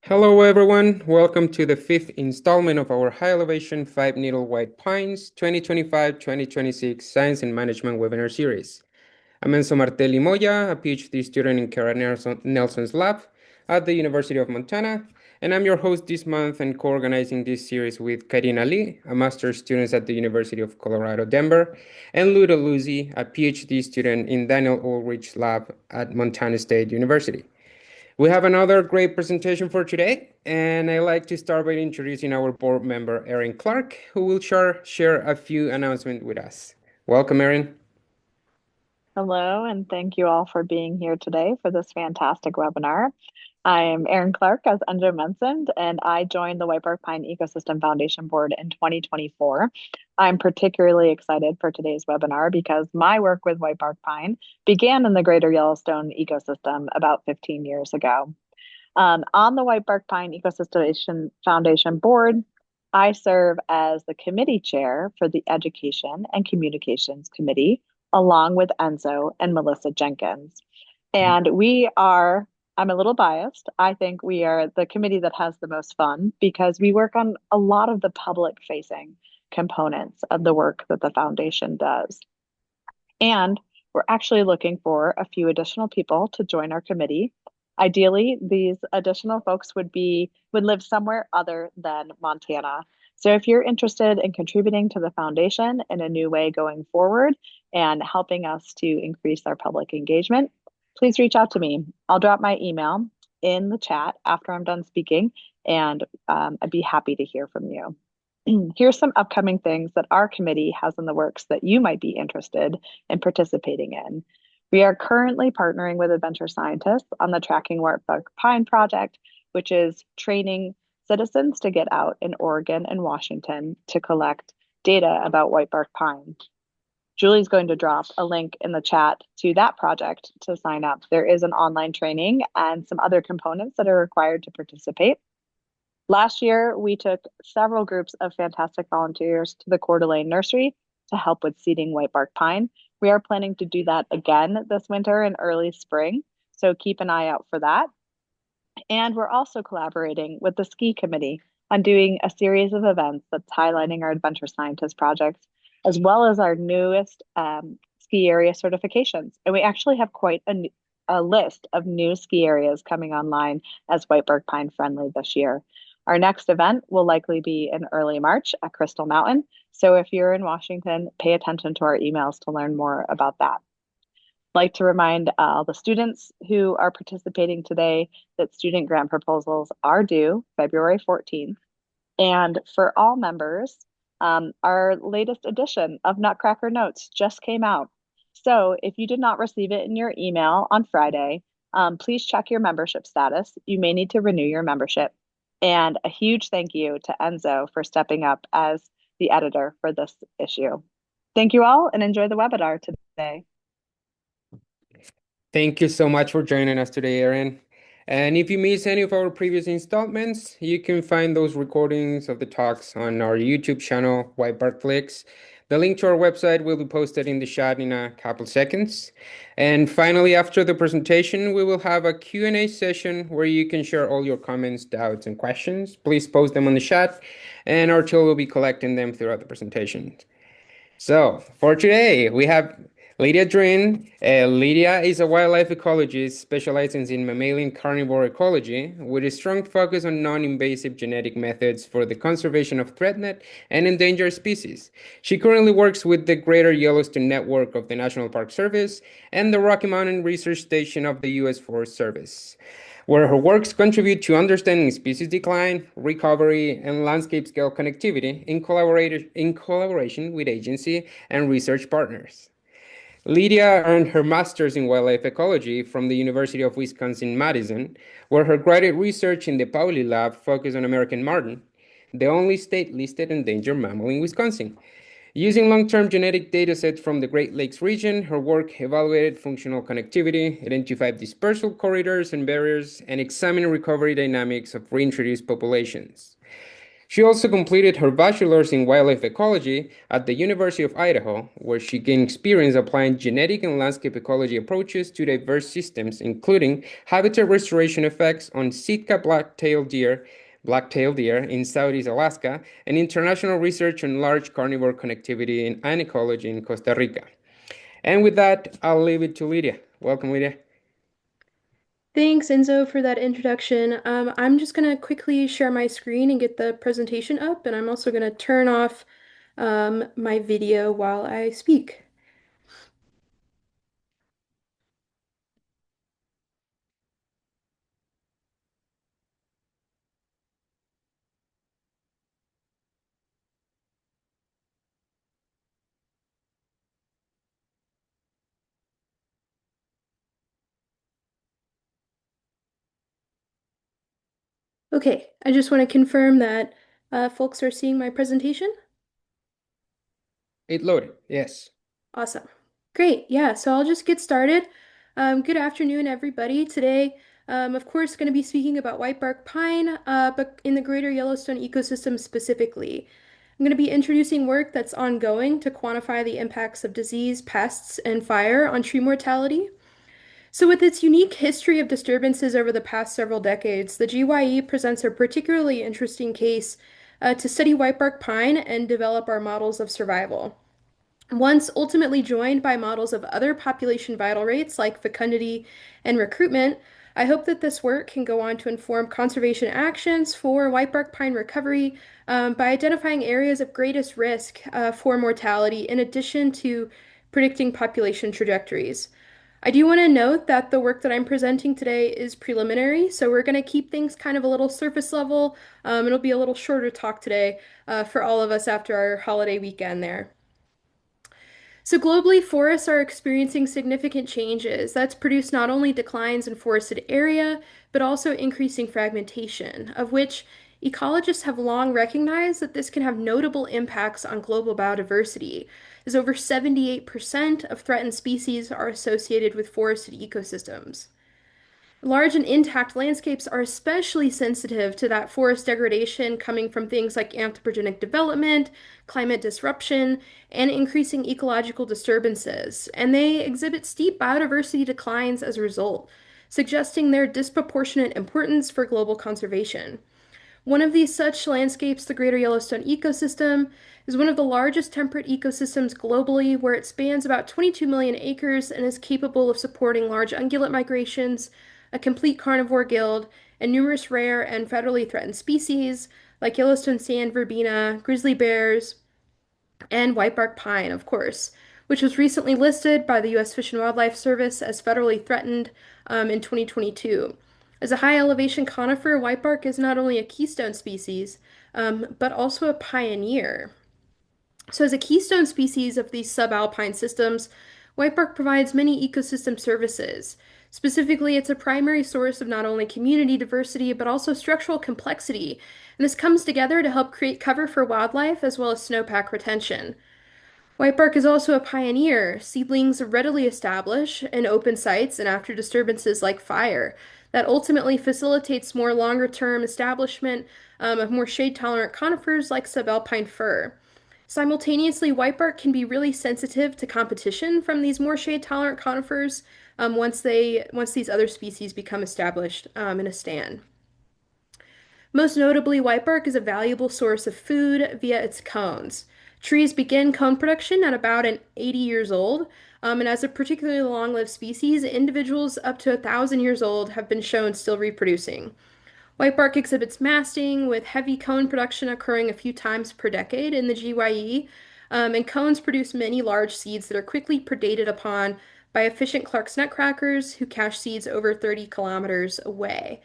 Hello, everyone. Welcome to the fifth installment of our High Elevation 5 Needle White Pines 2025-2026 Science and Management webinar series. I'm Enzo Martelli Moya, a PhD student in Kara Nelson's lab at the University of Montana, and I'm your host this month and co-organizing this series with Karina Lee, a master's student at the University of Colorado, Denver, and Luda Luzzi, a PhD student in Daniel Ulrich's lab at Montana State University. We have another great presentation for today, and I'd like to start by introducing our board member, Erin Clark, who will share a few announcements with us. Welcome, Erin. Hello, and thank you all for being here today for this fantastic webinar. I'm Erin Clark, as Enjo mentioned, and I joined the Whitebark Pine Ecosystem Foundation Board in 2024. I'm particularly excited for today's webinar because my work with Whitebark Pine began in the Greater Yellowstone Ecosystem about 15 years ago. On the Whitebark Pine Ecosystem Foundation Board, I serve as the committee chair for the Education and Communications Committee, along with Enzo and Melissa Jenkins. And I'm a little biased. I think we are the committee that has the most fun because we work on a lot of the public facing components of the work that the foundation does. And we're actually looking for a few additional people to join our committee. Ideally, these additional folks would live somewhere other than Montana. So if you're interested in contributing to the foundation in a new way going forward and helping us to increase our public engagement, please reach out to me. I'll drop my email in the chat after I'm done speaking, and I'd be happy to hear from you. Here's some upcoming things that our committee has in the works that you might be interested in participating in. We are currently partnering with adventure scientists on the Tracking Whitebark Pine project, which is training citizens to get out in Oregon and Washington to collect data about whitebark pine. Julie's going to drop a link in the chat to that project to sign up. There is an online training and some other components that are required to participate. Last year, we took several groups of fantastic volunteers to the Coeur d'Alene Nursery to help with seeding whitebark pine. We are planning to do that again this winter and early spring, so keep an eye out for that. And we're also collaborating with the Ski Committee on doing a series of events that's highlighting our adventure scientist projects, as well as our newest ski area certifications. And we actually have quite a list of new ski areas coming online as whitebark pine friendly this year. Our next event will likely be in early March at Crystal Mountain. So if you're in Washington, pay attention to our emails to learn more about that. I'd like to remind all the students who are participating today that student grant proposals are due February 14th. And for all members, our latest edition of Nutcracker Notes just came out. So if you did not receive it in your email on Friday, please check your membership status. You may need to renew your membership. And a huge thank you to Enzo for stepping up as the editor for this issue. Thank you all and enjoy the webinar today. Thank you so much for joining us today, Erin. And if you missed any of our previous installments, you can find those recordings of the talks on our YouTube channel, Whitebark Flicks. The link to our website will be posted in the chat in a couple seconds. And finally, after the presentation, we will have a Q&A session where you can share all your comments, doubts, and questions. Please post them on the chat, and our tool will be collecting them throughout the presentation. So for today, we have Lydiadruin. Lydia is a wildlife ecologist specializing in mammalian carnivore ecology with a strong focus on non-invasive genetic methods for the conservation of threatened and endangered species. She currently works with the Greater Yellowstone Network of the National Park Service and the Rocky Mountain Research Station of the U.S. Forest Service, where her works contribute to understanding species decline, recovery, and landscape-scale connectivity in collaboration with agency and research partners. Lydia earned her master's in wildlife ecology from the University of Wisconsin-Madison, where her graduate research in the Pauli Lab focused on American marten, the only state-listed endangered mammal in Wisconsin. Using long-term genetic datasets from the Great Lakes region, her work evaluated functional connectivity, identified dispersal corridors and barriers, and examined recovery dynamics of reintroduced populations. She also completed her bachelor's in wildlife ecology at the University of Idaho, where she gained experience applying genetic and landscape ecology approaches to diverse systems, including habitat restoration effects on Sitka black-tailed deer in Southeast Alaska, and international research on large carnivore connectivity and ecology in Costa Rica. And with that, I'll leave it to Lydia. Welcome, Lydia. Thanks, Enzo, for that introduction. I'm just going to quickly share my screen and get the presentation up, and I'm also going to turn off my video while I speak. Okay, I just want to confirm that folks are seeing my presentation. It loaded, yes. Awesome. Great. Yeah, so I'll just get started. Good afternoon, everybody. Today, of course, going to be speaking about whitebark pine, but in the Greater Yellowstone ecosystem specifically. I'm going to be introducing work that's ongoing to quantify the impacts of disease, pests, and fire on tree mortality. So, with its unique history of disturbances over the past several decades, the GYE presents a particularly interesting case to study whitebark pine and develop our models of survival. Once ultimately joined by models of other population vital rates like fecundity and recruitment, I hope that this work can go on to inform conservation actions for whitebark pine recovery by identifying areas of greatest risk for mortality in addition to predicting population trajectories. I do want to note that the work that I'm presenting today is preliminary, so we're going to keep things kind of a little surface level. It'll be a little shorter talk today for all of us after our holiday weekend there. So globally, forests are experiencing significant changes. That's produced not only declines in forested area, but also increasing fragmentation, of which ecologists have long recognized that this can have notable impacts on global biodiversity, as over 78% of threatened species are associated with forested ecosystems. Large and intact landscapes are especially sensitive to that forest degradation coming from things like anthropogenic development, climate disruption, and increasing ecological disturbances, and they exhibit steep biodiversity declines as a result, suggesting their disproportionate importance for global conservation. One of these such landscapes, the Greater Yellowstone Ecosystem, is one of the largest temperate ecosystems globally, where it spans about 22 million acres and is capable of supporting large ungulate migrations, a complete carnivore guild, and numerous rare and federally threatened species like Yellowstone sand verbena, grizzly bears, and whitebark pine, of course, which was recently listed by the U.S. Fish and Wildlife Service as federally threatened in 2022. As a high elevation conifer, whitebark is not only a keystone species, but also a pioneer. So, as a keystone species of these subalpine systems, whitebark provides many ecosystem services. Specifically, it's a primary source of not only community diversity, but also structural complexity. And this comes together to help create cover for wildlife as well as snowpack retention. Whitebark is also a pioneer. Seedlings readily establish in open sites and after disturbances like fire. That ultimately facilitates more longer term establishment of more shade tolerant conifers like subalpine fir. Simultaneously, whitebark can be really sensitive to competition from these more shade tolerant conifers once these other species become established in a stand. Most notably, whitebark is a valuable source of food via its cones. Trees begin cone production at about 80 years old, and as a particularly long-lived species, individuals up to 1,000 years old have been shown still reproducing. Whitebark exhibits masting, with heavy cone production occurring a few times per decade in the GYE, and cones produce many large seeds that are quickly predated upon by efficient Clark's nutcrackers who cache seeds over 30 kilometers away.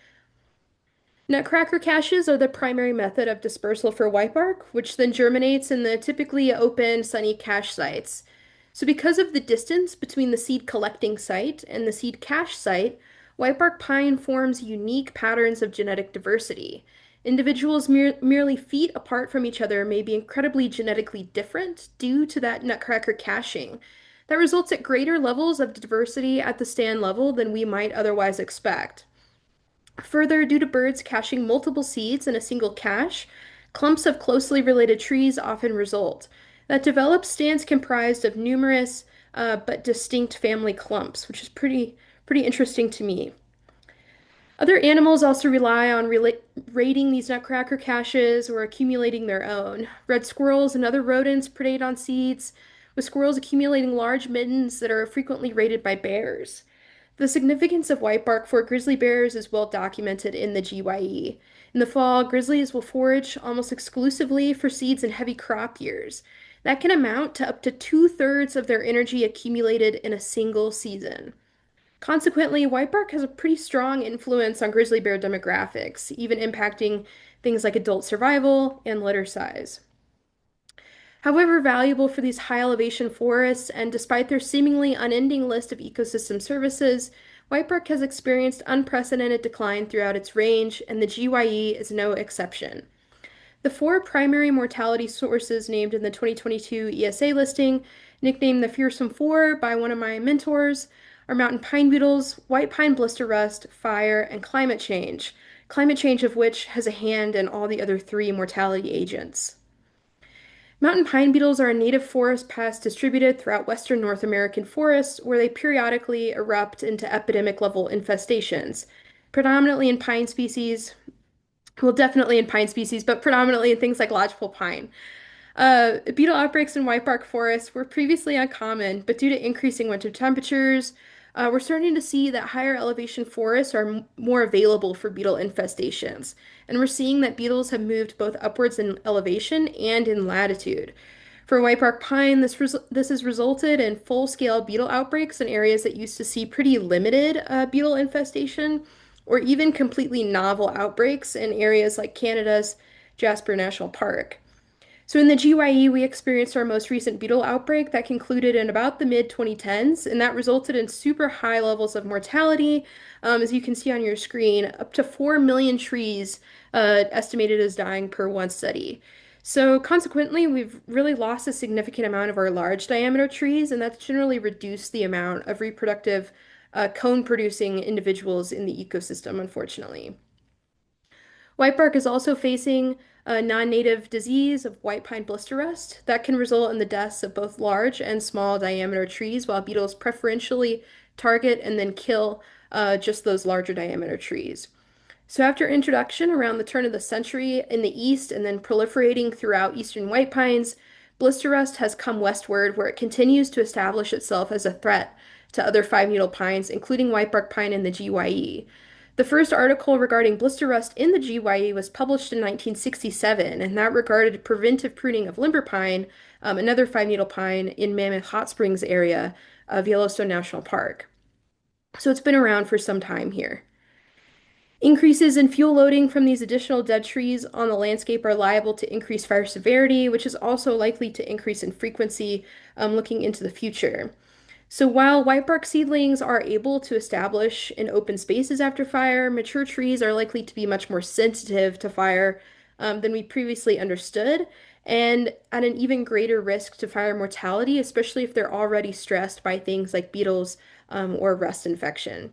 Nutcracker caches are the primary method of dispersal for whitebark, which then germinates in the typically open, sunny cache sites. So, because of the distance between the seed collecting site and the seed cache site, whitebark pine forms unique patterns of genetic diversity. Individuals merely feet apart from each other may be incredibly genetically different due to that nutcracker caching. That results at greater levels of diversity at the stand level than we might otherwise expect. Further, due to birds caching multiple seeds in a single cache, Clumps of closely related trees often result. That developed stands comprised of numerous but distinct family clumps, which is pretty interesting to me. Other animals also rely on raiding these nutcracker caches or accumulating their own. Red squirrels and other rodents predate on seeds, with squirrels accumulating large middens that are frequently raided by bears. The significance of whitebark for grizzly bears is well documented in the GYE. In the fall, grizzlies will forage almost exclusively for seeds in heavy crop years. That can amount to up to two-thirds of their energy accumulated in a single season. Consequently, whitebark has a pretty strong influence on grizzly bear demographics, even impacting things like adult survival and litter size. However valuable for these high elevation forests, and despite their seemingly unending list of ecosystem services, whitebark has experienced unprecedented decline throughout its range, and the GYE is no exception. The four primary mortality sources named in the 2022 ESA listing, nicknamed the Fearsome Four by one of my mentors, are mountain pine beetles, white pine blister rust, fire, and climate change of which has a hand in all the other three mortality agents. Mountain pine beetles are a native forest pest distributed throughout western North American forests where they periodically erupt into epidemic level infestations, predominantly in pine species, well, definitely in pine species, but predominantly in things like lodgepole pine. Beetle outbreaks in whitebark forests were previously uncommon, but due to increasing winter temperatures, we're starting to see that higher elevation forests are more available for beetle infestations. And we're seeing that beetles have moved both upwards in elevation and in latitude. For whitebark pine, this has resulted in full-scale beetle outbreaks in areas that used to see pretty limited beetle infestation, or even completely novel outbreaks in areas like Canada's Jasper National Park. So in the GYE, we experienced our most recent beetle outbreak that concluded in about the mid-2010s, and that resulted in super high levels of mortality. As you can see on your screen, up to 4 million trees estimated as dying per one study. So consequently, we've really lost a significant amount of our large diameter trees, and that's generally reduced the amount of reproductive cone-producing individuals in the ecosystem, unfortunately. Whitebark is also facing a non-native disease of white pine blister rust that can result in the deaths of both large and small diameter trees, while beetles preferentially target and then kill just those larger diameter trees. So after introduction around the turn of the century in the east and then proliferating throughout eastern white pines, blister rust has come westward where it continues to establish itself as a threat to other five-needle pines, including whitebark pine and the GYE. The first article regarding blister rust in the GYE was published in 1967, and that regarded preventive pruning of limber pine, another five-needle pine in Mammoth Hot Springs area of Yellowstone National Park. So it's been around for some time here. Increases in fuel loading from these additional dead trees on the landscape are liable to increase fire severity, which is also likely to increase in frequency looking into the future. So while whitebark seedlings are able to establish in open spaces after fire, mature trees are likely to be much more sensitive to fire than we previously understood, and at an even greater risk to fire mortality, especially if they're already stressed by things like beetles or rust infection.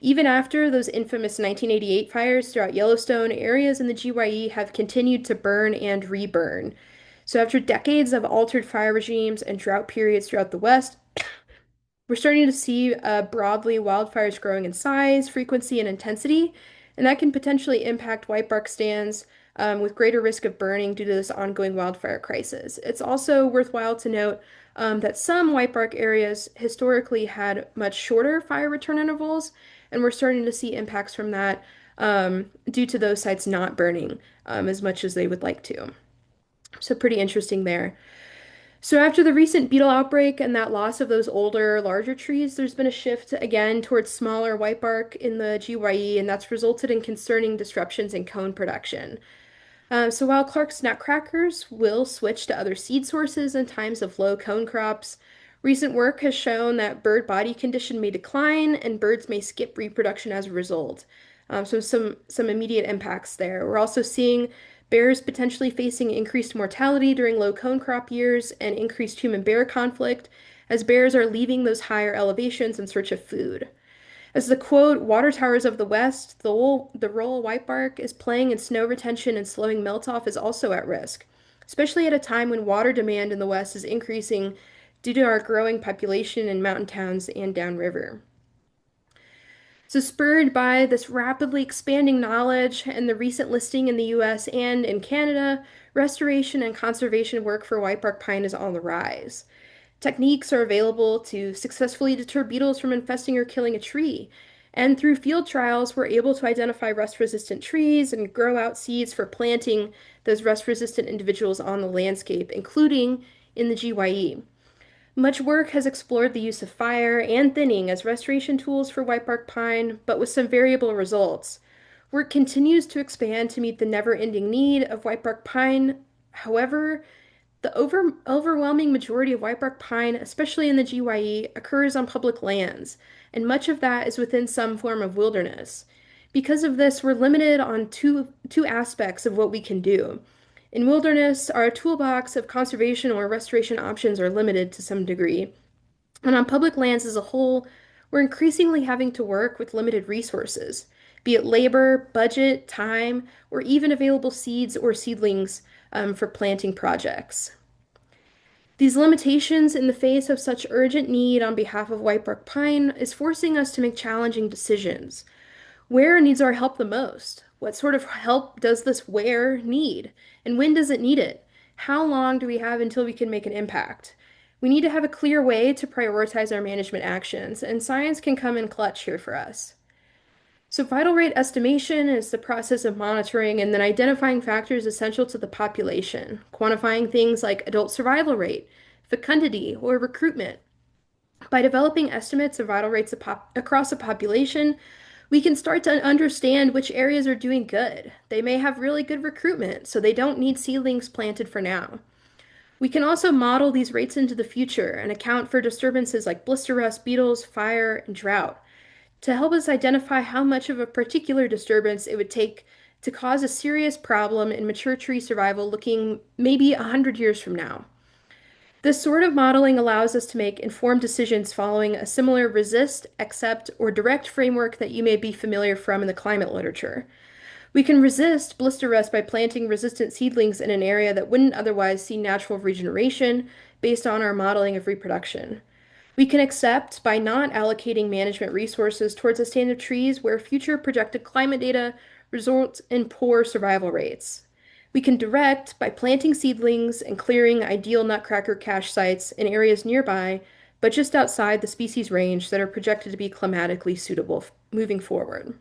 Even after those infamous 1988 fires throughout Yellowstone, areas in the GYE have continued to burn and reburn. So after decades of altered fire regimes and drought periods throughout the West, we're starting to see broadly wildfires growing in size, frequency, and intensity, and that can potentially impact whitebark stands with greater risk of burning due to this ongoing wildfire crisis. It's also worthwhile to note that some whitebark areas historically had much shorter fire return intervals, and we're starting to see impacts from that due to those sites not burning as much as they would like to. So pretty interesting there. So after the recent beetle outbreak and that loss of those older, larger trees, there's been a shift again towards smaller whitebark in the GYE, and that's resulted in concerning disruptions in cone production. So while Clark's nutcrackers will switch to other seed sources in times of low cone crops, recent work has shown that bird body condition may decline and birds may skip reproduction as a result. So some immediate impacts there. We're also seeing bears potentially facing increased mortality during low cone crop years and increased human-bear conflict as bears are leaving those higher elevations in search of food. As the quote, "Water towers of the West, the role whitebark is playing in snow retention and slowing melt-off is also at risk, especially at a time when water demand in the West is increasing due to our growing population in mountain towns and downriver." So, spurred by this rapidly expanding knowledge and the recent listing in the US and in Canada, restoration and conservation work for whitebark pine is on the rise. Techniques are available to successfully deter beetles from infesting or killing a tree. And through field trials, we're able to identify rust-resistant trees and grow out seeds for planting those rust-resistant individuals on the landscape, including in the GYE. Much work has explored the use of fire and thinning as restoration tools for whitebark pine, but with some variable results. Work continues to expand to meet the never-ending need of whitebark pine. However, the overwhelming majority of whitebark pine, especially in the GYE, occurs on public lands, and much of that is within some form of wilderness. Because of this, we're limited on two aspects of what we can do. In wilderness, our toolbox of conservation or restoration options are limited to some degree. And on public lands as a whole, we're increasingly having to work with limited resources, be it labor, budget, time, or even available seeds or seedlings for planting projects. These limitations in the face of such urgent need on behalf of whitebark pine is forcing us to make challenging decisions. Where needs our help the most? What sort of help does this where need? And when does it need it? How long do we have until we can make an impact? We need to have a clear way to prioritize our management actions, and science can come in clutch here for us. So, vital rate estimation is the process of monitoring and then identifying factors essential to the population, quantifying things like adult survival rate, fecundity, or recruitment. By developing estimates of vital rates across a population, we can start to understand which areas are doing good. They may have really good recruitment, so they don't need seedlings planted for now. We can also model these rates into the future and account for disturbances like blister rust, beetles, fire, and drought to help us identify how much of a particular disturbance it would take to cause a serious problem in mature tree survival looking maybe 100 years from now. This sort of modeling allows us to make informed decisions following a similar resist, accept, or direct framework that you may be familiar from in the climate literature. We can resist blister rust by planting resistant seedlings in an area that wouldn't otherwise see natural regeneration based on our modeling of reproduction. We can accept by not allocating management resources towards a stand of trees where future projected climate data results in poor survival rates. We can direct by planting seedlings and clearing ideal nutcracker cache sites in areas nearby, but just outside the species range that are projected to be climatically suitable moving forward.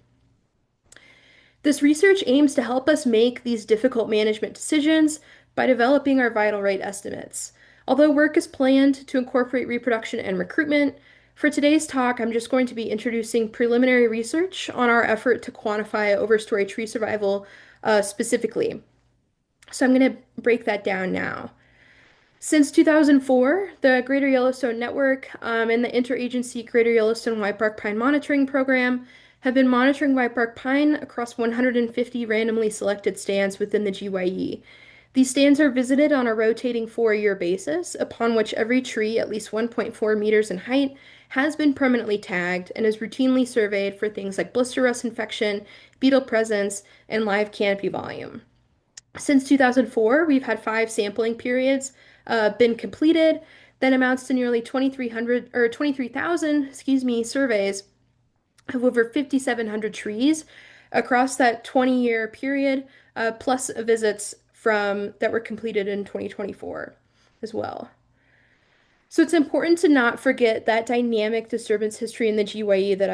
This research aims to help us make these difficult management decisions by developing our vital rate estimates. Although work is planned to incorporate reproduction and recruitment, for today's talk, I'm just going to be introducing preliminary research on our effort to quantify overstory tree survival specifically. So I'm going to break that down now. Since 2004, the Greater Yellowstone Network and the Interagency Greater Yellowstone Whitebark Pine Monitoring Program have been monitoring whitebark pine across 150 randomly selected stands within the GYE. These stands are visited on a rotating 4-year basis, upon which every tree at least 1.4 meters in height has been permanently tagged and is routinely surveyed for things like blister rust infection, beetle presence, and live canopy volume. Since 2004, we've had 5 sampling periods been completed. That amounts to nearly 2,300 or 23,000, surveys of over 5,700 trees across that 20-year period, plus visits from that were completed in 2024 as well. So it's important to not forget that dynamic disturbance history in the GYE that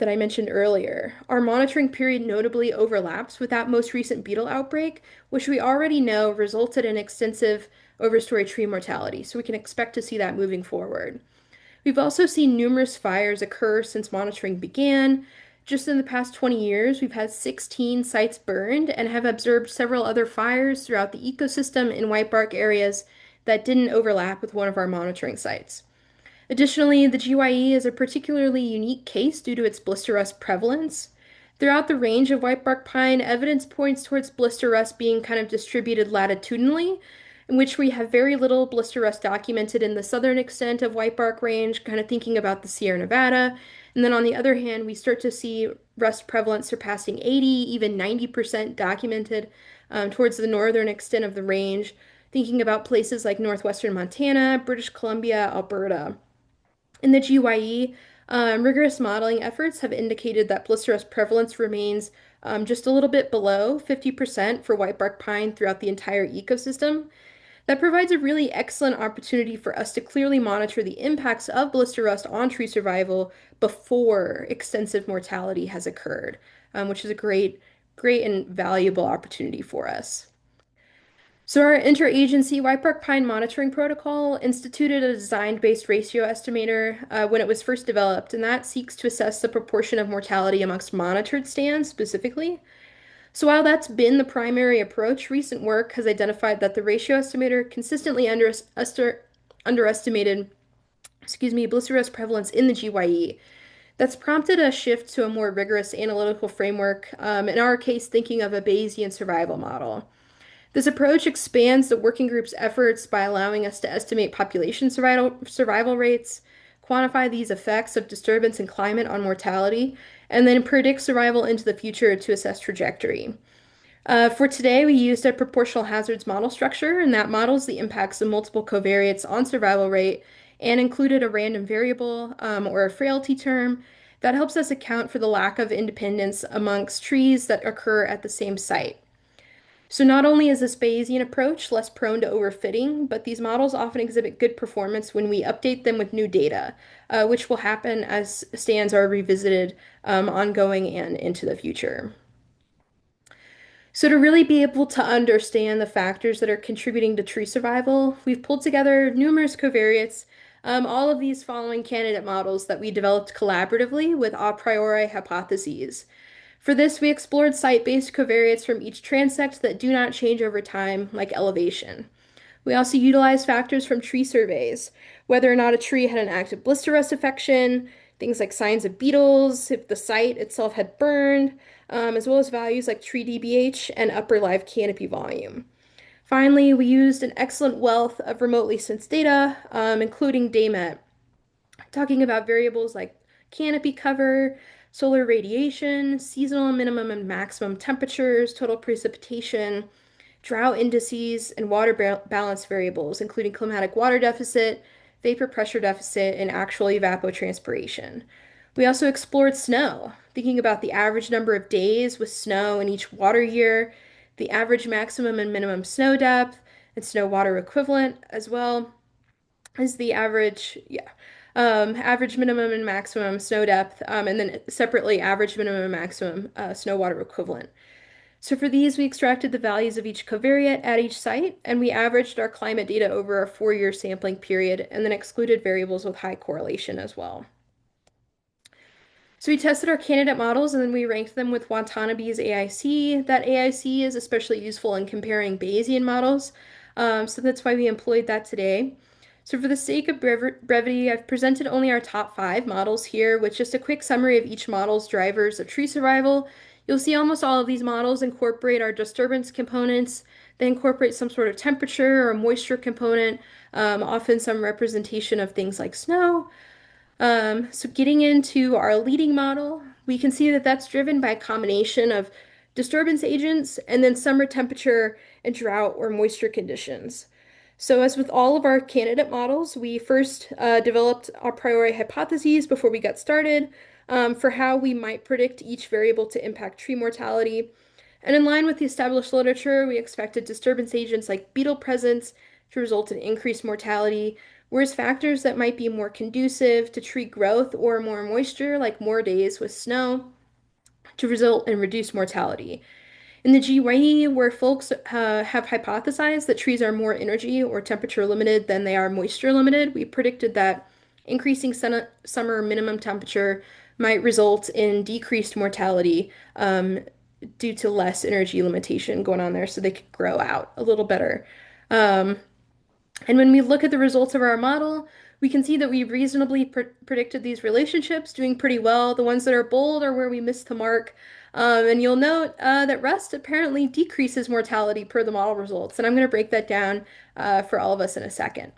I mentioned earlier. Our monitoring period notably overlaps with that most recent beetle outbreak, which we already know resulted in extensive overstory tree mortality, so we can expect to see that moving forward. We've also seen numerous fires occur since monitoring began. Just in the past 20 years, we've had 16 sites burned and have observed several other fires throughout the ecosystem in whitebark areas that didn't overlap with one of our monitoring sites. Additionally, the GYE is a particularly unique case due to its blister rust prevalence. Throughout the range of whitebark pine, evidence points towards blister rust being kind of distributed latitudinally. in which we have very little blister rust documented in the southern extent of whitebark range, kind of thinking about the Sierra Nevada. And then on the other hand, we start to see rust prevalence surpassing 80, even 90% documented towards the northern extent of the range, thinking about places like northwestern Montana, British Columbia, Alberta. In the GYE, rigorous modeling efforts have indicated that blister rust prevalence remains just a little bit below 50% for whitebark pine throughout the entire ecosystem. That provides a really excellent opportunity for us to clearly monitor the impacts of blister rust on tree survival before extensive mortality has occurred, which is a great and valuable opportunity for us. So our interagency Whitebark Pine Monitoring Protocol instituted a design-based ratio estimator when it was first developed, and that seeks to assess the proportion of mortality amongst monitored stands specifically. So while that's been the primary approach, recent work has identified that the ratio estimator consistently underestimated, blister rust prevalence in the GYE. That's prompted a shift to a more rigorous analytical framework, in our case, thinking of a Bayesian survival model. This approach expands the working group's efforts by allowing us to estimate population survival rates, quantify these effects of disturbance and climate on mortality, and then predict survival into the future to assess trajectory. For today, we used a proportional hazards model structure, and that models the impacts of multiple covariates on survival rate and included a random variable or a frailty term that helps us account for the lack of independence amongst trees that occur at the same site. So not only is this Bayesian approach less prone to overfitting, but these models often exhibit good performance when we update them with new data, which will happen as stands are revisited ongoing and into the future. So to really be able to understand the factors that are contributing to tree survival, we've pulled together numerous covariates, all of these following candidate models that we developed collaboratively with a priori hypotheses. For this, we explored site-based covariates from each transect that do not change over time, like elevation. We also utilized factors from tree surveys, whether or not a tree had an active blister rust affection, things like signs of beetles, if the site itself had burned, as well as values like tree DBH and upper live canopy volume. Finally, we used an excellent wealth of remotely sensed data, including DayMet, talking about variables like canopy cover, solar radiation, seasonal minimum and maximum temperatures, total precipitation, drought indices, and water balance variables, including climatic water deficit, vapor pressure deficit, and actual evapotranspiration. We also explored snow, thinking about the average number of days with snow in each water year, the average maximum and minimum snow depth, and snow water equivalent, as well as the average minimum and maximum snow depth, and then separately average minimum and maximum snow water equivalent. So for these, we extracted the values of each covariate at each site, and we averaged our climate data over a 4-year sampling period, and then excluded variables with high correlation as well. So we tested our candidate models, and then we ranked them with Watanabe's AIC. That AIC is especially useful in comparing Bayesian models, so that's why we employed that today. So for the sake of brevity, I've presented only our top 5 models here with just a quick summary of each model's drivers of tree survival. You'll see almost all of these models incorporate our disturbance components. They incorporate some sort of temperature or moisture component, often some representation of things like snow. So getting into our leading model, we can see that that's driven by a combination of disturbance agents and then summer temperature and drought or moisture conditions. So as with all of our candidate models, we first developed a priori hypotheses before we got started for how we might predict each variable to impact tree mortality. And in line with the established literature, we expected disturbance agents like beetle presence to result in increased mortality, whereas factors that might be more conducive to tree growth or more moisture, like more days with snow, to result in reduced mortality. In the GYE, where folks have hypothesized that trees are more energy or temperature limited than they are moisture limited, we predicted that increasing summer minimum temperature might result in decreased mortality due to less energy limitation going on there so they could grow out a little better. And when we look at the results of our model, We can see that we reasonably predicted these relationships, doing pretty well. The ones that are bold are where we missed the mark. And you'll note that rust apparently decreases mortality per the model results. And I'm going to break that down for all of us in a second.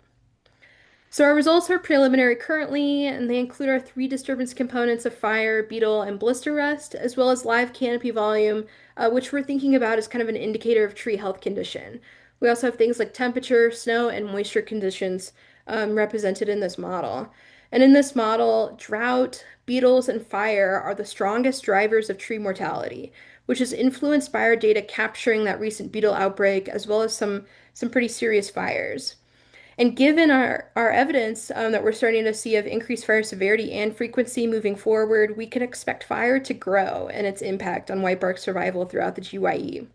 So our results are preliminary currently, and they include our three disturbance components of fire, beetle, and blister rust, as well as live canopy volume, which we're thinking about as kind of an indicator of tree health condition. We also have things like temperature, snow, and moisture conditions represented in this model. And in this model, drought, beetles, and fire are the strongest drivers of tree mortality, which is influenced by our data capturing that recent beetle outbreak, as well as some pretty serious fires. And given our evidence that we're starting to see of increased fire severity and frequency moving forward, we can expect fire to grow and its impact on whitebark survival throughout the GYE.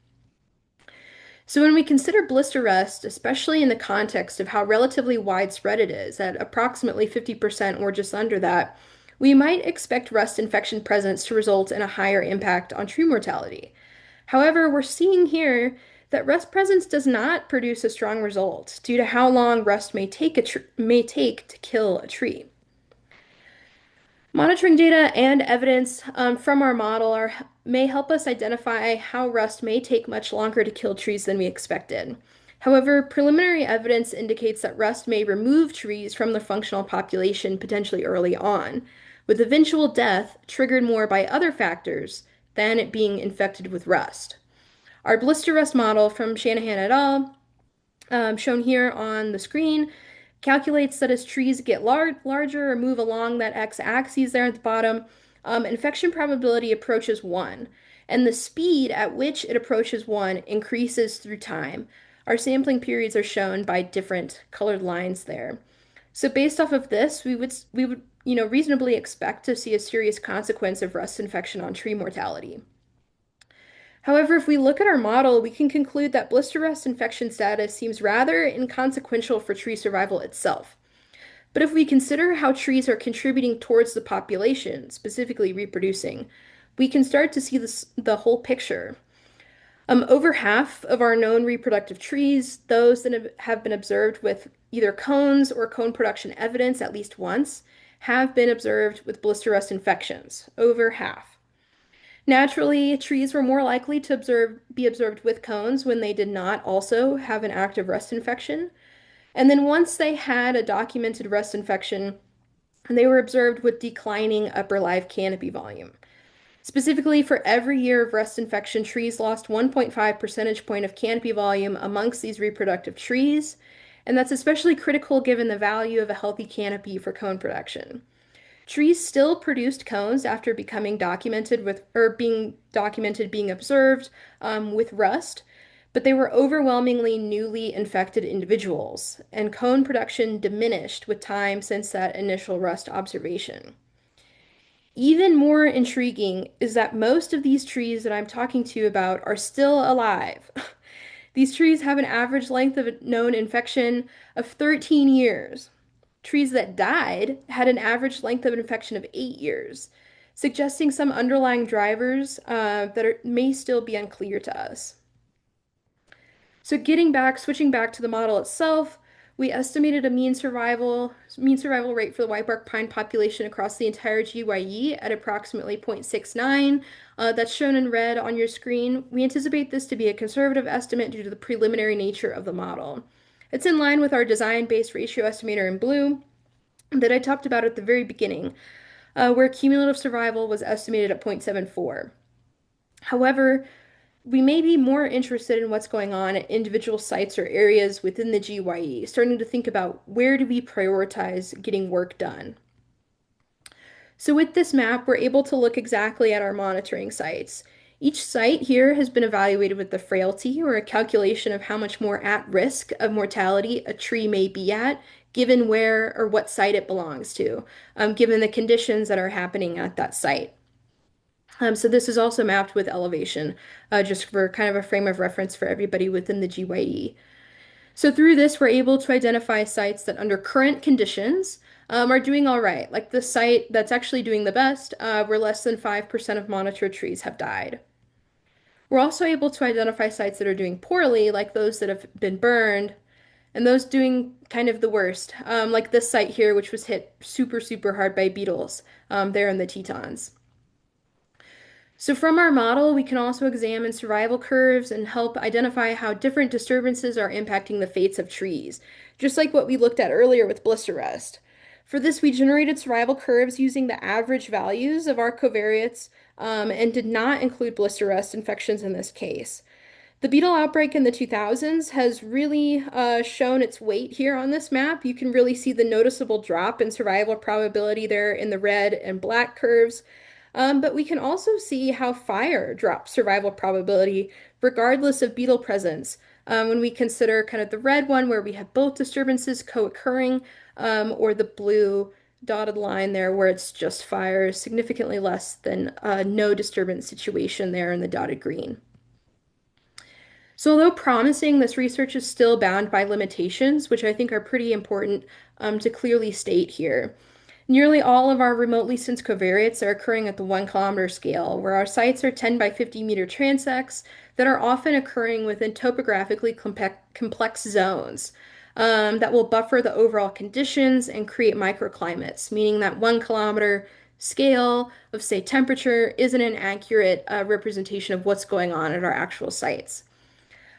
So when we consider blister rust, especially in the context of how relatively widespread it is, at approximately 50% or just under that, we might expect rust infection presence to result in a higher impact on tree mortality. However, we're seeing here that rust presence does not produce a strong result due to how long rust may take to kill a tree. Monitoring data and evidence from our model may help us identify how rust may take much longer to kill trees than we expected. However, preliminary evidence indicates that rust may remove trees from the functional population potentially early on, with eventual death triggered more by other factors than it being infected with rust. Our blister rust model from Shanahan et al., shown here on the screen, calculates that as trees get larger or move along that x-axis there at the bottom, infection probability approaches 1, and the speed at which it approaches 1 increases through time. Our sampling periods are shown by different colored lines there. So based off of this, we would reasonably expect to see a serious consequence of rust infection on tree mortality. However, if we look at our model, we can conclude that blister rust infection status seems rather inconsequential for tree survival itself. But if we consider how trees are contributing towards the population, specifically reproducing, we can start to see the whole picture. Over half of our known reproductive trees, those that have been observed with either cones or cone production evidence at least once, have been observed with blister rust infections, over half. Naturally, trees were more likely to be observed with cones when they did not also have an active rust infection. And then once they had a documented rust infection, they were observed with declining upper live canopy volume. Specifically, for every year of rust infection, trees lost 1.5 percentage point of canopy volume amongst these reproductive trees, and that's especially critical given the value of a healthy canopy for cone production. Trees still produced cones after becoming documented being observed with rust, but they were overwhelmingly newly infected individuals, and cone production diminished with time since that initial rust observation. Even more intriguing is that most of these trees that I'm talking to you about are still alive. These trees have an average length of known infection of 13 years. Trees that died had an average length of infection of 8 years, suggesting some underlying drivers may still be unclear to us. So switching back to the model itself, we estimated a mean survival rate for the whitebark pine population across the entire GYE at approximately 0.69. That's shown in red on your screen. We anticipate this to be a conservative estimate due to the preliminary nature of the model. It's in line with our design-based ratio estimator in blue that I talked about at the very beginning, where cumulative survival was estimated at 0.74. However, we may be more interested in what's going on at individual sites or areas within the GYE, starting to think about where do we prioritize getting work done. So with this map, we're able to look exactly at our monitoring sites. Each site here has been evaluated with the frailty, or a calculation of how much more at risk of mortality a tree may be at, given where or what site it belongs to, given the conditions that are happening at that site. So this is also mapped with elevation, just for kind of a frame of reference for everybody within the GYE. So through this, we're able to identify sites that under current conditions are doing all right. Like the site that's actually doing the best, where less than 5% of monitored trees have died. We're also able to identify sites that are doing poorly, like those that have been burned, and those doing kind of the worst, like this site here, which was hit super, super hard by beetles there in the Tetons. So from our model, we can also examine survival curves and help identify how different disturbances are impacting the fates of trees, just like what we looked at earlier with blister rust. For this, we generated survival curves using the average values of our covariates and did not include blister rust infections in this case. The beetle outbreak in the 2000s has really shown its weight here on this map. You can really see the noticeable drop in survival probability there in the red and black curves. But we can also see how fire drops survival probability regardless of beetle presence. When we consider kind of the red one where we have both disturbances co-occurring, or the blue dotted line there where it's just fire, significantly less than no disturbance situation there in the dotted green. So, although promising, this research is still bound by limitations, which I think are pretty important to clearly state here. Nearly all of our remotely sensed covariates are occurring at the 1 kilometer scale, where our sites are 10 by 50 meter transects that are often occurring within topographically complex zones that will buffer the overall conditions and create microclimates, meaning that 1 kilometer scale of, say, temperature isn't an accurate representation of what's going on at our actual sites.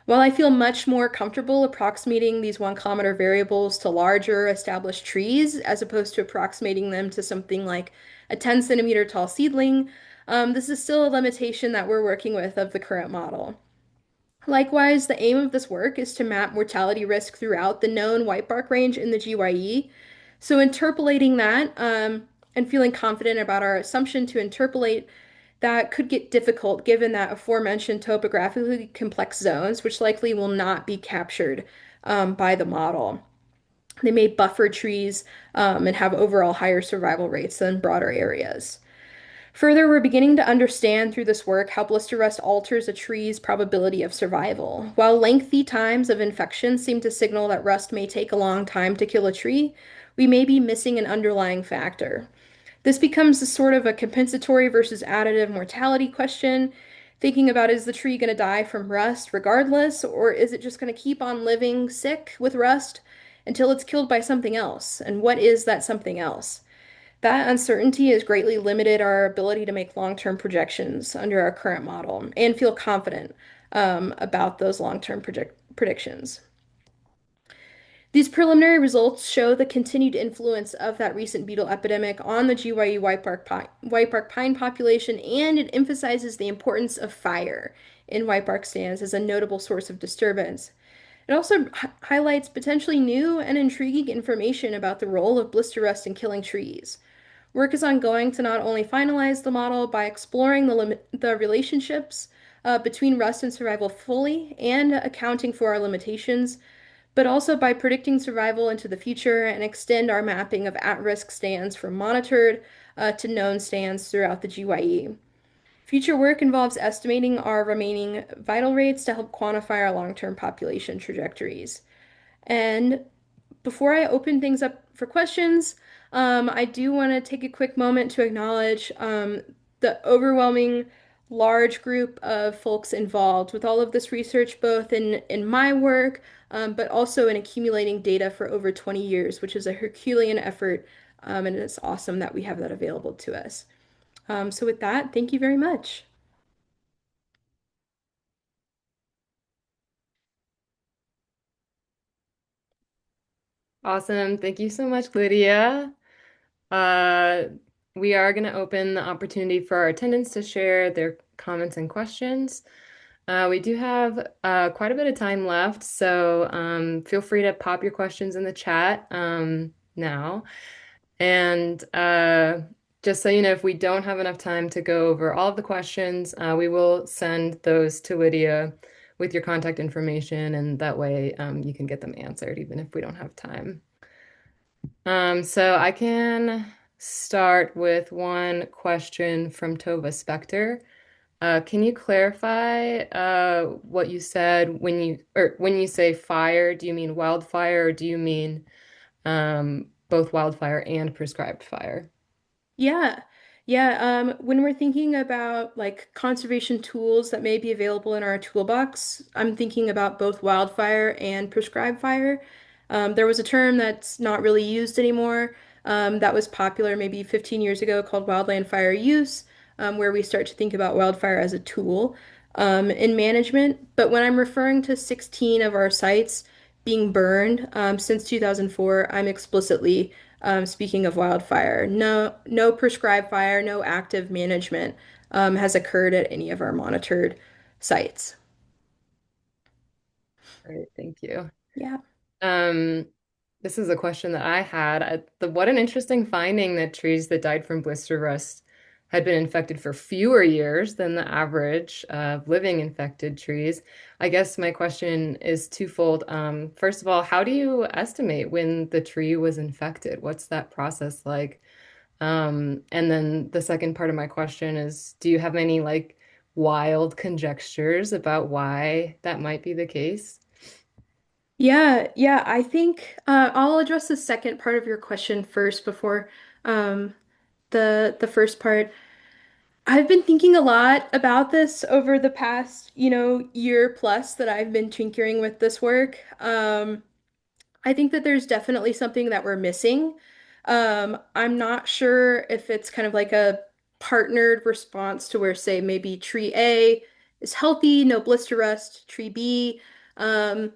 While I feel much more comfortable approximating these 1 kilometer variables to larger established trees as opposed to approximating them to something like a 10 centimeter tall seedling, this is still a limitation that we're working with of the current model. Likewise, the aim of this work is to map mortality risk throughout the known whitebark range in the GYE. So interpolating that and feeling confident about our assumption to interpolate that could get difficult given that aforementioned topographically complex zones, which likely will not be captured by the model. They may buffer trees and have overall higher survival rates than broader areas. Further, we're beginning to understand through this work how blister rust alters a tree's probability of survival. While lengthy times of infection seem to signal that rust may take a long time to kill a tree, we may be missing an underlying factor. This becomes a sort of a compensatory versus additive mortality question, thinking about is the tree going to die from rust regardless, or is it just going to keep on living sick with rust until it's killed by something else? And what is that something else? That uncertainty has greatly limited our ability to make long-term projections under our current model and feel confident about those long-term predictions. These preliminary results show the continued influence of that recent beetle epidemic on the GYE whitebark pine population, and it emphasizes the importance of fire in whitebark stands as a notable source of disturbance. It also highlights potentially new and intriguing information about the role of blister rust in killing trees. Work is ongoing to not only finalize the model by exploring the relationships between rust and survival fully and accounting for our limitations, but also by predicting survival into the future and extend our mapping of at-risk stands from monitored to known stands throughout the GYE. Future work involves estimating our remaining vital rates to help quantify our long-term population trajectories. And before I open things up for questions, I do want to take a quick moment to acknowledge the overwhelming large group of folks involved with all of this research, both in my work, but also in accumulating data for over 20 years, which is a Herculean effort, and it's awesome that we have that available to us. So with that, thank you very much. Awesome. Thank you so much, Lydia. Uh, we are going to open the opportunity for our attendants to share their comments and questions. We do have quite a bit of time left, so feel free to pop your questions in the chat now. And just so you know, if we don't have enough time to go over all of the questions, we will send those to Lydia with your contact information, and that way you can get them answered, even if we don't have time. So I can start with one question from Tova Spector. Can you clarify what you said when you say fire, do you mean wildfire or do you mean both wildfire and prescribed fire? Yeah. Yeah, when we're thinking about like conservation tools that may be available in our toolbox, I'm thinking about both wildfire and prescribed fire. There was a term that's not really used anymore, that was popular maybe 15 years ago called wildland fire use, where we start to think about wildfire as a tool in management. But when I'm referring to 16 of our sites being burned since 2004, I'm explicitly speaking of wildfire. No prescribed fire, no active management has occurred at any of our monitored sites. Great, thank you. Yeah. Um, this is a question that I had. What an interesting finding that trees that died from blister rust had been infected for fewer years than the average of living infected trees. I guess my question is twofold. First of all, how do you estimate when the tree was infected? What's that process like? And then the second part of my question is, do you have any like wild conjectures about why that might be the case? Yeah, I think I'll address the second part of your question first before um, the first part. I've been thinking a lot about this over the past, year plus that I've been tinkering with this work. I think that there's definitely something that we're missing. I'm not sure if it's kind of like a partnered response to where, say, maybe tree A is healthy, no blister rust, tree B um,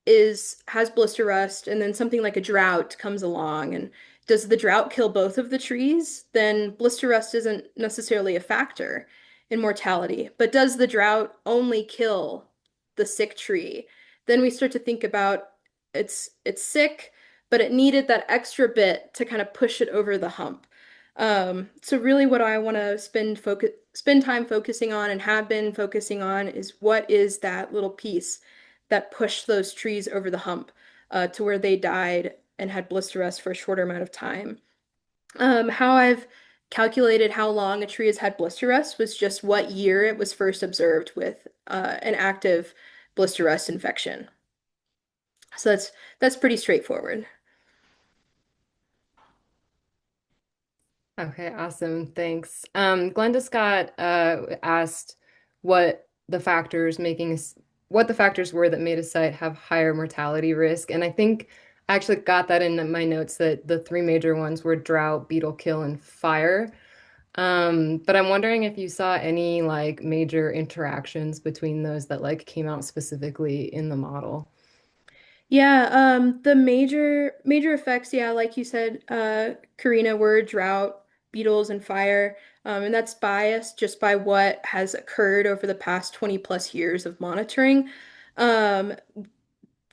is has blister rust, and then something like a drought comes along, and does the drought kill both of the trees? Then blister rust isn't necessarily a factor in mortality, but does the drought only kill the sick tree? Then we start to think about it's sick, but it needed that extra bit to kind of push it over the hump. So really what I want to spend time focusing on and have been focusing on is what is that little piece that pushed those trees over the hump to where they died and had blister rust for a shorter amount of time. How I've calculated how long a tree has had blister rust was just what year it was first observed with an active blister rust infection. So that's pretty straightforward. Okay, awesome. Thanks. Glenda Scott asked what the factors what the factors were that made a site have higher mortality risk. And I think I actually got that in my notes that the three major ones were drought, beetle kill, and fire. But I'm wondering if you saw any like major interactions between those that like came out specifically in the model. Yeah, the major effects, yeah, like you said, Karina, were drought, beetles, and fire. And that's biased just by what has occurred over the past 20 plus years of monitoring. Um,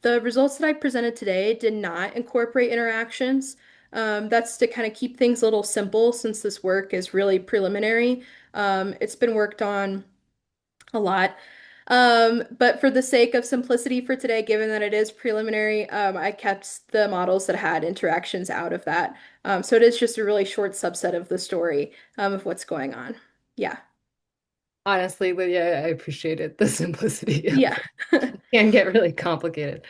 the results that I presented today did not incorporate interactions. That's to kind of keep things a little simple since this work is really preliminary. It's been worked on a lot. But for the sake of simplicity for today, given that it is preliminary, I kept the models that had interactions out of that. So it is just a really short subset of the story of what's going on. Yeah. Honestly, Lydia, I appreciated the simplicity of Yeah. it. It can get really complicated.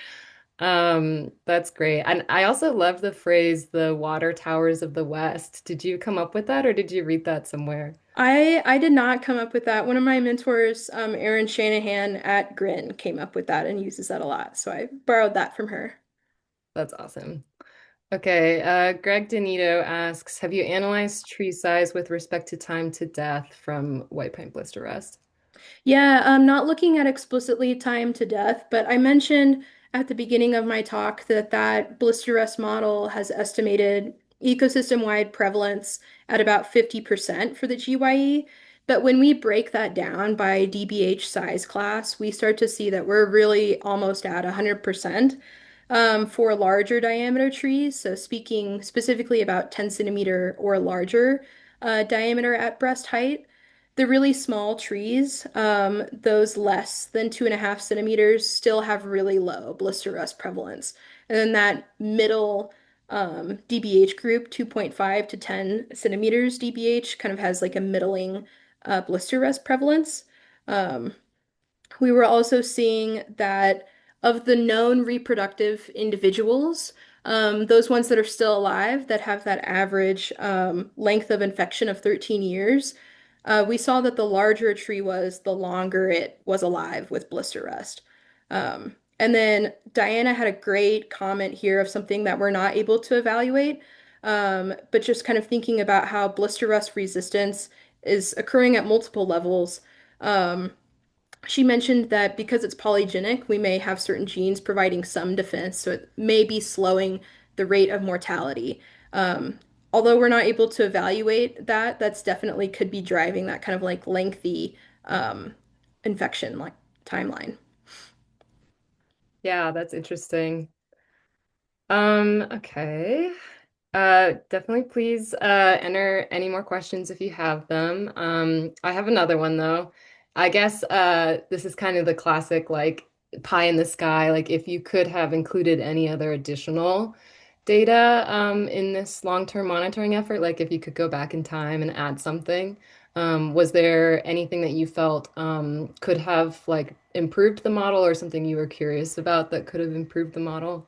That's great. And I also love the phrase, the water towers of the West. Did you come up with that or did you read that somewhere? I did not come up with that. One of my mentors, Erin Shanahan at Grin, came up with that and uses that a lot. So I borrowed that from her. That's awesome. Okay, Greg Donito asks, have you analyzed tree size with respect to time to death from white pine blister rust? Yeah, I'm not looking at explicitly time to death, but I mentioned at the beginning of my talk that that blister rust model has estimated ecosystem-wide prevalence at about 50% for the GYE. But when we break that down by DBH size class, we start to see that we're really almost at 100% for larger diameter trees. So speaking specifically about 10 centimeter or larger diameter at breast height. The really small trees, those less than 2.5 centimeters, still have really low blister rust prevalence. And then that middle DBH group, 2.5 to 10 centimeters DBH, kind of has like a middling blister rust prevalence. Um, we were also seeing that of the known reproductive individuals, those ones that are still alive that have that average length of infection of 13 years, we saw that the larger a tree was, the longer it was alive with blister rust. And then Diana had a great comment here of something that we're not able to evaluate, but just kind of thinking about how blister rust resistance is occurring at multiple levels. Um, she mentioned that because it's polygenic, we may have certain genes providing some defense, so it may be slowing the rate of mortality. Um, Although we're not able to evaluate that, that's definitely could be driving that kind of like lengthy um, infection like timeline. Yeah, that's interesting. Okay. Definitely please enter any more questions if you have them. I have another one though. I guess this is kind of the classic like pie in the sky, like if you could have included any other additional data in this long-term monitoring effort, like if you could go back in time and add something, was there anything that you felt could have like improved the model or something you were curious about that could have improved the model?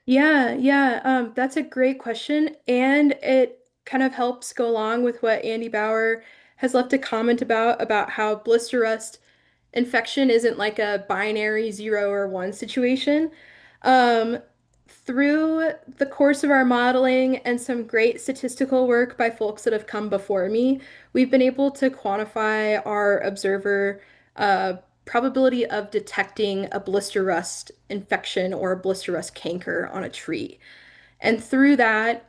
Yeah, that's a great question, and it kind of helps go along with what Andy Bauer has left a comment about how blister rust infection isn't like a binary 0 or 1 situation. Um, Through the course of our modeling and some great statistical work by folks that have come before me, we've been able to quantify our observer uh, probability of detecting a blister rust infection or a blister rust canker on a tree. And through that,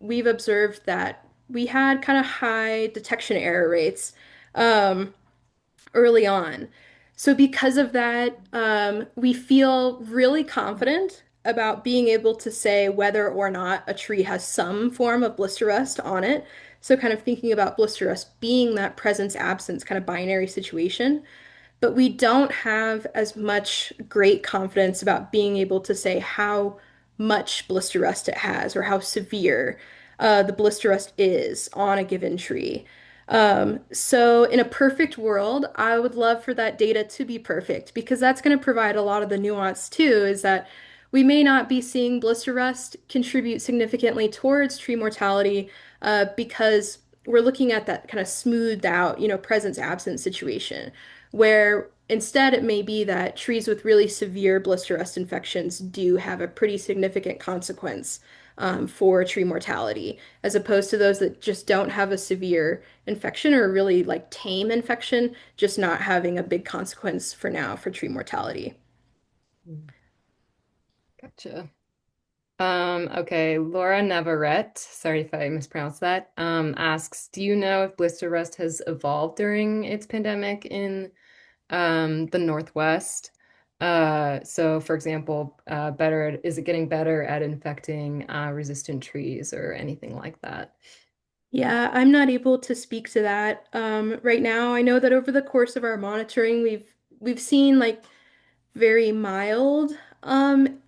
we've observed that we had kind of high detection error rates. Early on. So because of that, we feel really confident about being able to say whether or not a tree has some form of blister rust on it. So kind of thinking about blister rust being that presence absence kind of binary situation, but we don't have as much great confidence about being able to say how much blister rust it has or how severe the blister rust is on a given tree. So in a perfect world, I would love for that data to be perfect because that's going to provide a lot of the nuance too, is that we may not be seeing blister rust contribute significantly towards tree mortality because we're looking at that kind of smoothed out, presence absence situation where instead it may be that trees with really severe blister rust infections do have a pretty significant consequence for tree mortality, as opposed to those that just don't have a severe infection or really like tame infection, just not having a big consequence for now for tree mortality. Mm, Gotcha. Okay, Laura Navarrete, sorry if I mispronounced that, asks, do you know if blister rust has evolved during its pandemic in the Northwest? So for example, is it getting better at infecting resistant trees or anything like that? Yeah, I'm not able to speak to that right now. I know that over the course of our monitoring, we've seen like very mild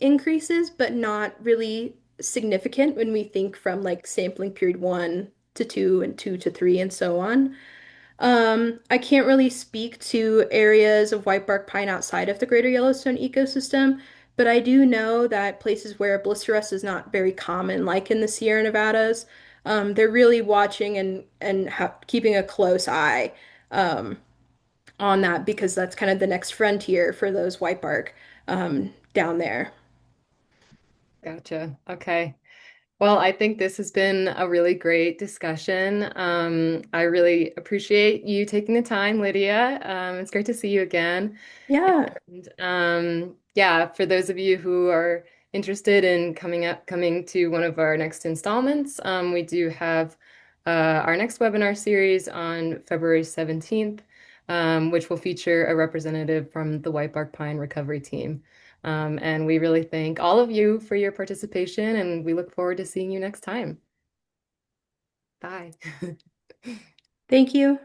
increases, but not really significant when we think from like sampling period 1 to 2 and 2 to 3 and so on. I can't really speak to areas of whitebark pine outside of the Greater Yellowstone ecosystem, but I do know that places where blister rust is not very common, like in the Sierra Nevadas, they're really watching and ha keeping a close eye um, on that because that's kind of the next frontier for those whitebark down there. Gotcha. Okay. Well, I think this has been a really great discussion. I really appreciate you taking the time, Lydia. It's great to see you again. Yeah. And yeah, for those of you who are interested in coming to one of our next installments, we do have our next webinar series on February 17th, which will feature a representative from the Whitebark Pine Recovery Team. And we really thank all of you for your participation, and we look forward to seeing you next time. Bye. Thank you.